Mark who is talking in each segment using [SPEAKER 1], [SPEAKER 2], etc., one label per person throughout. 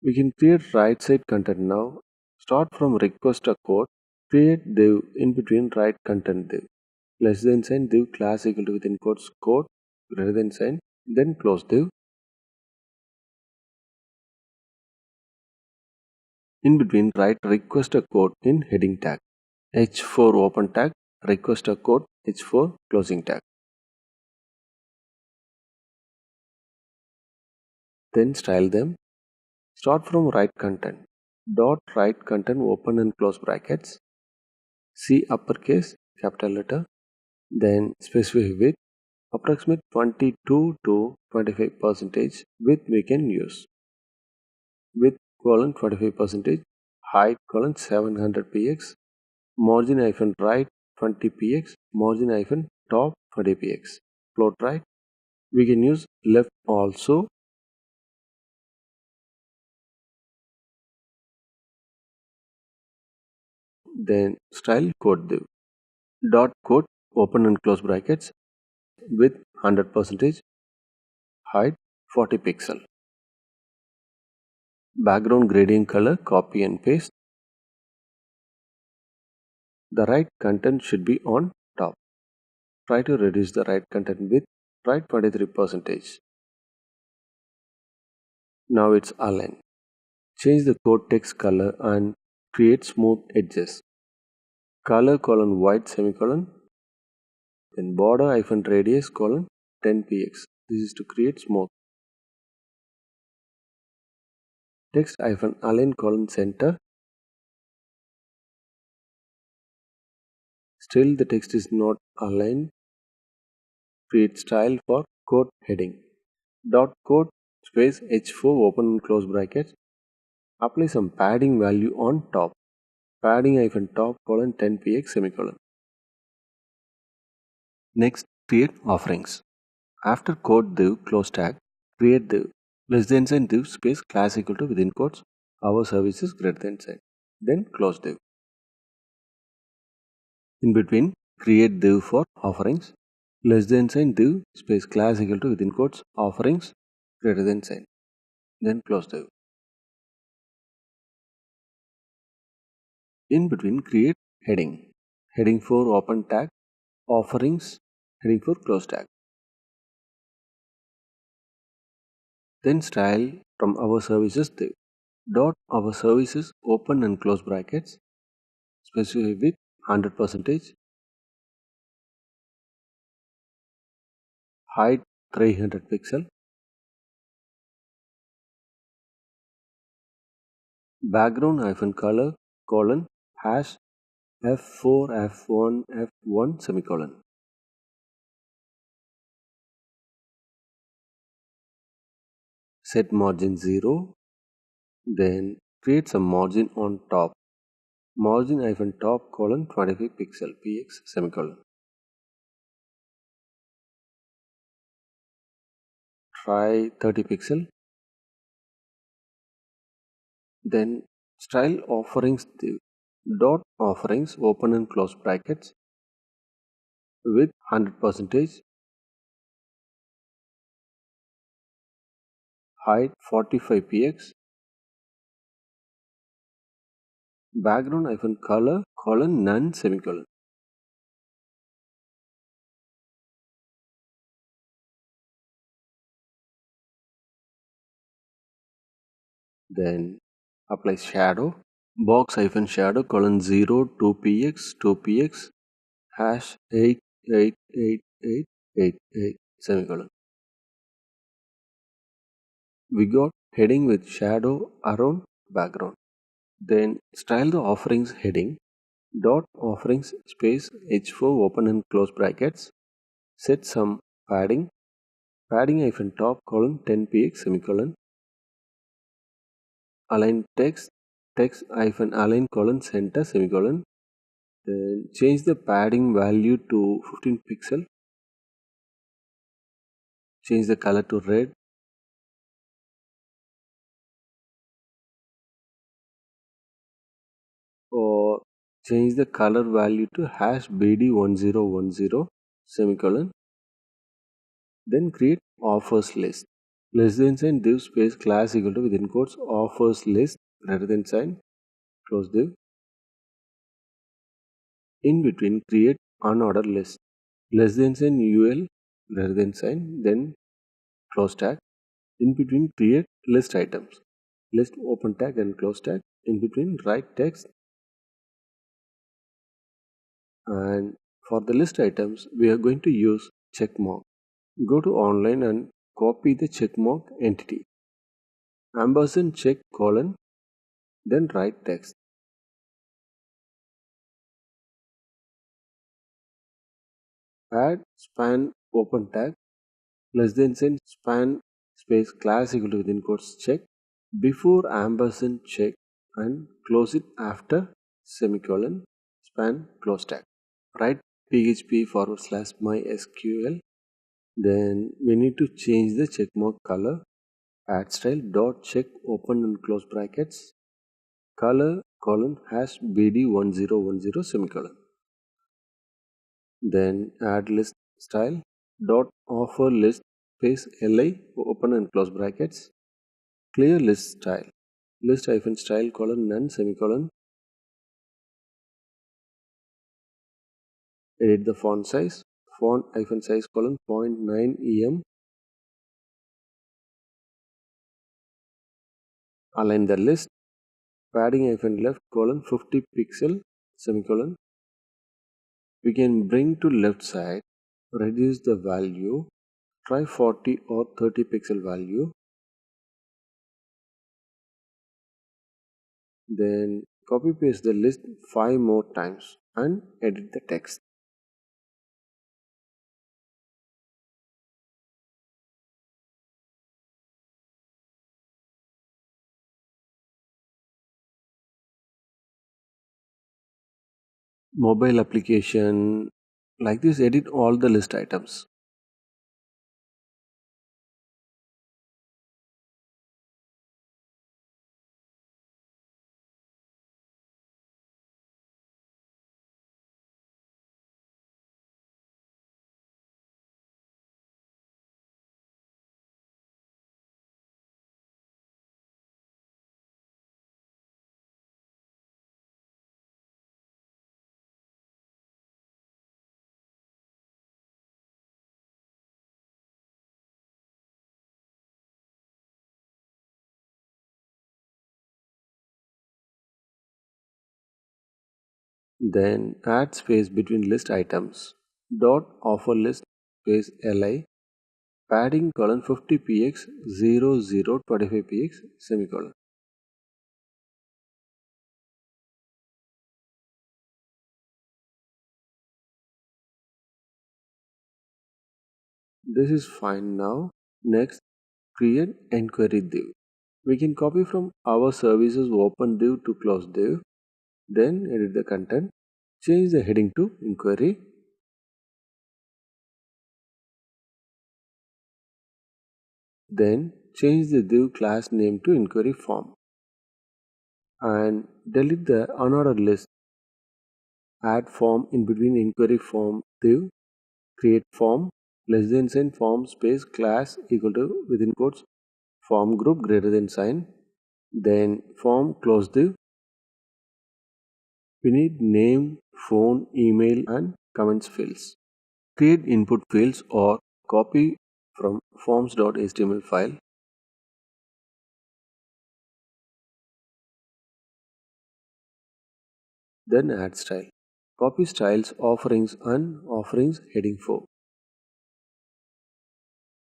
[SPEAKER 1] We can create right side content now. Start from request a code. Create div in between right content div. Less than sign div class equal to within quotes code greater than sign, then close div. In between write request a code in heading tag. H4 open tag, request a code H4 closing tag. Then style them. Start from write content. Dot write content open and close brackets. C uppercase capital letter. Then specify width. Approximate 22 to 25% width we can use. Width colon 25%. Height colon 700 px. Margin hyphen right 20 px. Margin hyphen top 20 px. Float right. We can use left also. Then style code div. Dot code open and close brackets. Width 100%. Height 40 pixel. Background gradient color copy and paste. The right content should be on top. Try to reduce the right content with right 23%. Now it's aligned. Change the code text color and create smooth edges. Color colon white semicolon. Then border hyphen radius colon 10 px. This is to create smooth. Text hyphen align colon center. Still the text is not aligned. Create style for code heading. Dot code space h4 open and close brackets. Apply some padding value on top. Padding hyphen top colon 10 px semicolon. Next, create offerings. After code div close tag, create div less than sign div space class equal to within quotes our services greater than sign. Then close div. In between, create div for offerings less than sign div space class equal to within quotes offerings greater than sign. Then close div. In between, create heading. Heading for open tag, offerings, heading for close tag. Then style from our services div. Dot our services open and close brackets. Specify with 100%. Height 300 pixel. Background hyphen color colon hash f4 f1 f1 semicolon. Set margin 0. Then create some margin on top. Margin hyphen top colon 25 pixel px semicolon. Try 30 pixel. Then style offerings div. Dot offerings open and close brackets with 100%. Height 45 px. Background hyphen color colon none semicolon. Then apply shadow. Box hyphen shadow colon 0 2px 2px hash 888888 semicolon. We got heading with shadow around background. Then style the offerings heading. Dot offerings space h4 open and close brackets. Set some padding. Padding hyphen top colon 10 px semicolon. Align text. Text hyphen align colon center semicolon. Then change the padding value to 15 pixel. Change the color to red. Or change the color value to hash bd1010 semicolon. Then create offers list. less than sign div space class equal to within quotes offers list greater than sign close div. In between create unordered list. Less than sign ul greater than sign then close tag. In between create list items. List open tag and close tag. In between write text. And for the list items we are going to use checkmark. Go to online and copy the checkmark entity. Ampersand check colon, then write text. Add span open tag, less than sign span space class equal to within quotes check before ampersand check and close it after semicolon span close tag. Write php / mysql. Then we need to change the checkmark color. Add style dot check open and close brackets color colon hash bd1010 semicolon. Then add list style dot offer list space li open and close brackets clear list style list hyphen style colon none semicolon. Edit the font size font hyphen size colon 0.9 em. Align the list padding hyphen left colon 50 pixel semicolon. We can bring to left side, reduce the value, try 40 or 30 pixel value. Then copy paste the list 5 more times and edit the text. Mobile application like this, edit all the list items. Then add space between list items. Dot offer list space li padding colon 50 px 0025 px semicolon. This is fine now. Next, create enquiry div. We can copy from our services open div to close div. Then edit the content. Change the heading to inquiry. Then change the div class name to inquiry form. And delete the unordered list. Add form in between inquiry form div. Create form less than sign form space class equal to within quotes form group greater than sign. Then form close div. We need name, phone, email and comments fields. Create input fields or copy from forms.html file. Then add style. Copy styles offerings and offerings heading 4.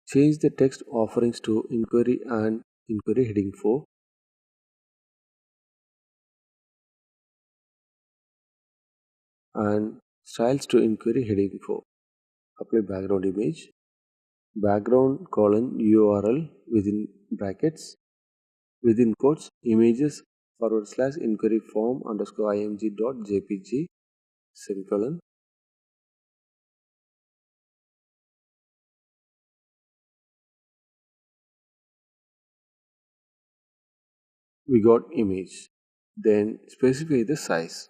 [SPEAKER 1] Change the text offerings to inquiry and inquiry heading 4. And styles to inquiry heading 4. Apply background image. Background colon URL within brackets. Within quotes images / inquiry form underscore img.jpg semicolon. We got image. Then specify the size.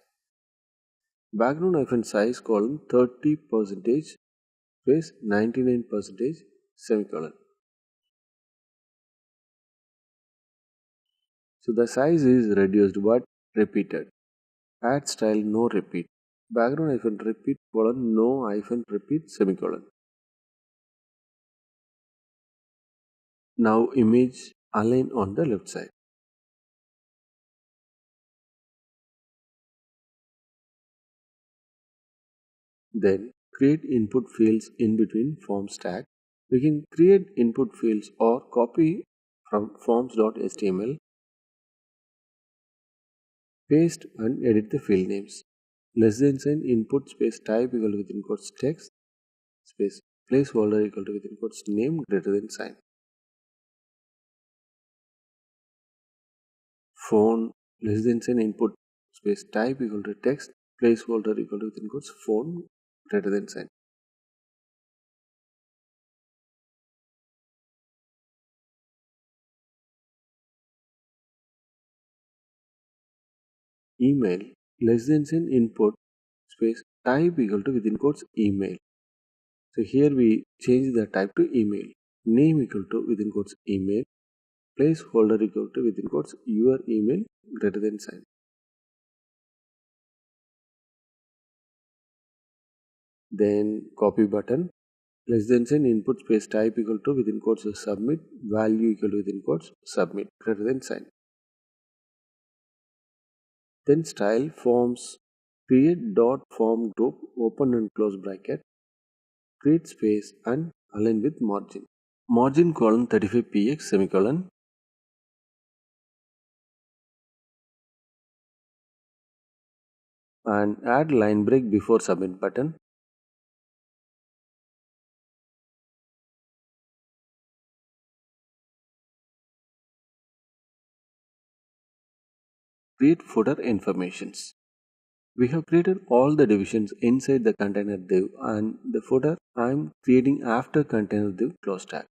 [SPEAKER 1] Background hyphen size colon 30% space 99% semicolon. So the size is reduced but repeated. Add style no repeat. Background hyphen repeat colon no hyphen repeat semicolon. Now image align on the left side. Then create input fields in between forms tag. We can create input fields or copy from forms.html, paste and edit the field names. Less than sign input space type equal to within quotes text space placeholder equal to within quotes name greater than sign. Phone less than sign input space type equal to text placeholder equal to within quotes phone greater than sign. Email less than sign input space type equal to within quotes email. So here we change the type to email. Name equal to within quotes email. Placeholder equal to within quotes your email greater than sign. Then copy button less than sign input space type equal to within quotes submit value equal to within quotes submit greater than sign. Then style forms create dot form group open and close bracket create space and align with margin. Margin colon 35 px semicolon and add line break before submit button. Create footer informations. We have created all the divisions inside the container div and the footer I am creating after container div close tag.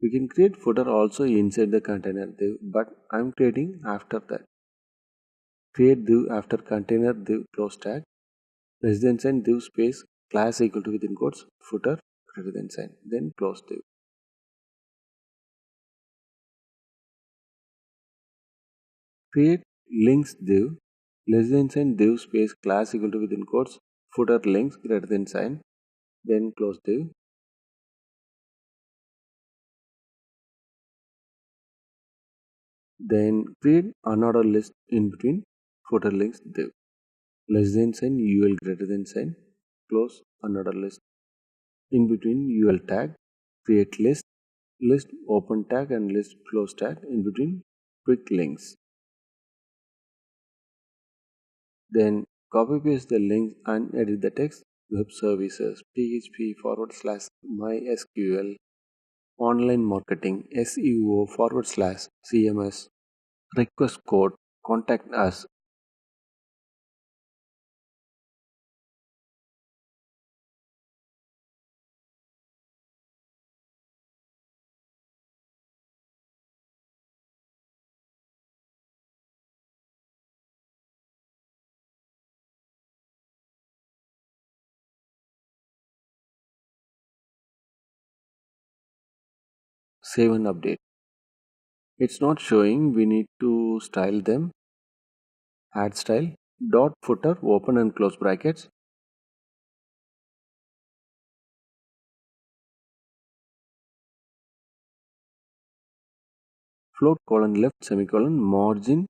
[SPEAKER 1] We can create footer also inside the container div but I am creating after that. Create div after container div close tag less than sign div space class equal to within quotes footer greater than sign then close div. Create links div less than sign div space class equal to within quotes footer links greater than sign then close div. Then create another list in between footer links div less than sign ul greater than sign close another list in between ul tag create list open tag and list close tag in between quick links. Then copy paste the links and edit the text web services php / mysql online marketing SEO / CMS request code contact us. Save and update. It's not showing, we need to style them. Add style dot footer open and close brackets float colon left semicolon margin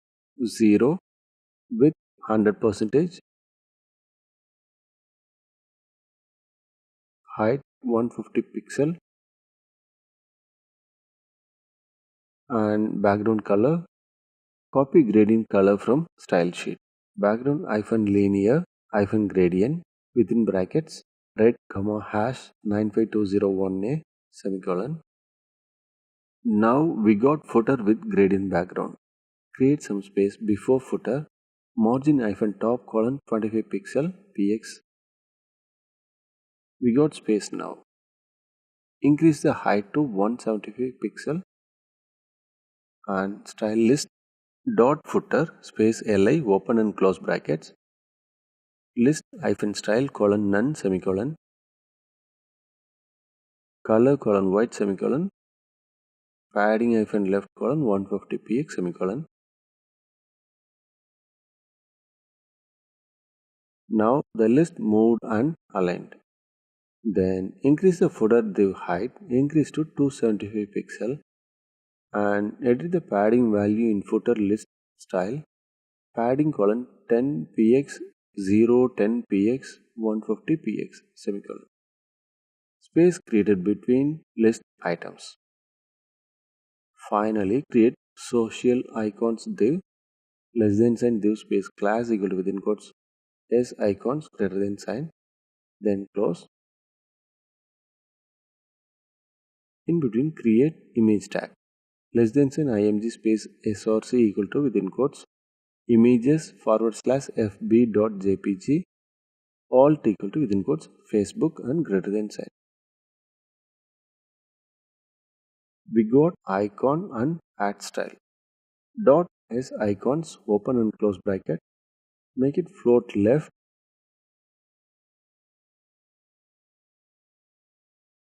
[SPEAKER 1] 0 with 100% height 150 pixel and background color. Copy gradient color from style sheet. Background hyphen linear hyphen gradient within brackets red comma hash 95201a semicolon. Now we got footer with gradient background. Create some space before footer margin hyphen top colon 25 pixel px. We got space now. Increase the height to 175 pixel and style list dot footer space li open and close brackets list hyphen style colon none semicolon color colon white semicolon padding hyphen left colon 150 px semicolon Now the list moved and aligned. Then increase the footer div height, increase to 275 pixel, and edit the padding value in footer list style, padding colon 10 px 0 10 px 150 px semicolon. Space created between list items. Finally, create social icons div less than sign div space class equal to within quotes s icons greater than sign, then close. In between, create image tag less than sign img space src equal to within quotes images / fb.jpg alt equal to within quotes Facebook and greater than sign. We got icon and add style. Dot s icons open and close bracket. Make it float left.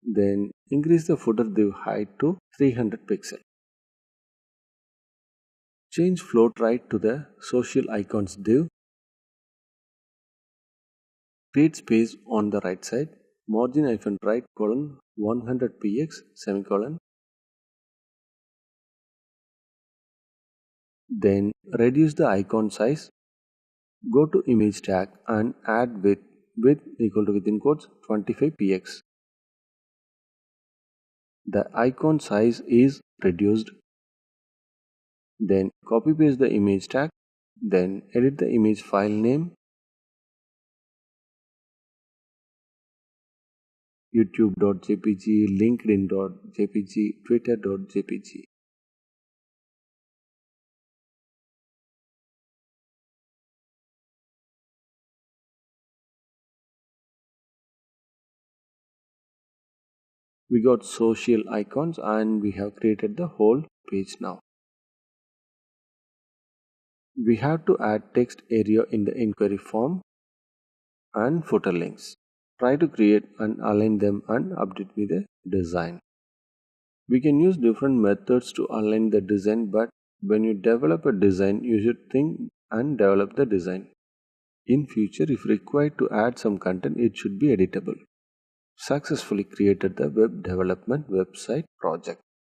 [SPEAKER 1] Then increase the footer div height to 300 pixel. Change float right to the social icons div. Create space on the right side. Margin -right colon 100 px semicolon. Then reduce the icon size. Go to image tag and add width equal to within quotes 25 px. The icon size is reduced. Then copy paste the image tag. Then edit the image file name, youtube.jpg, linkedin.jpg, twitter.jpg. We got social icons and we have created the whole page now. We have to add text area in the inquiry form and footer links. Try to create and align them and update with the design. We can use different methods to align the design, but when you develop a design, you should think and develop the design. In future, if required to add some content, it should be editable. Successfully created the web development website project.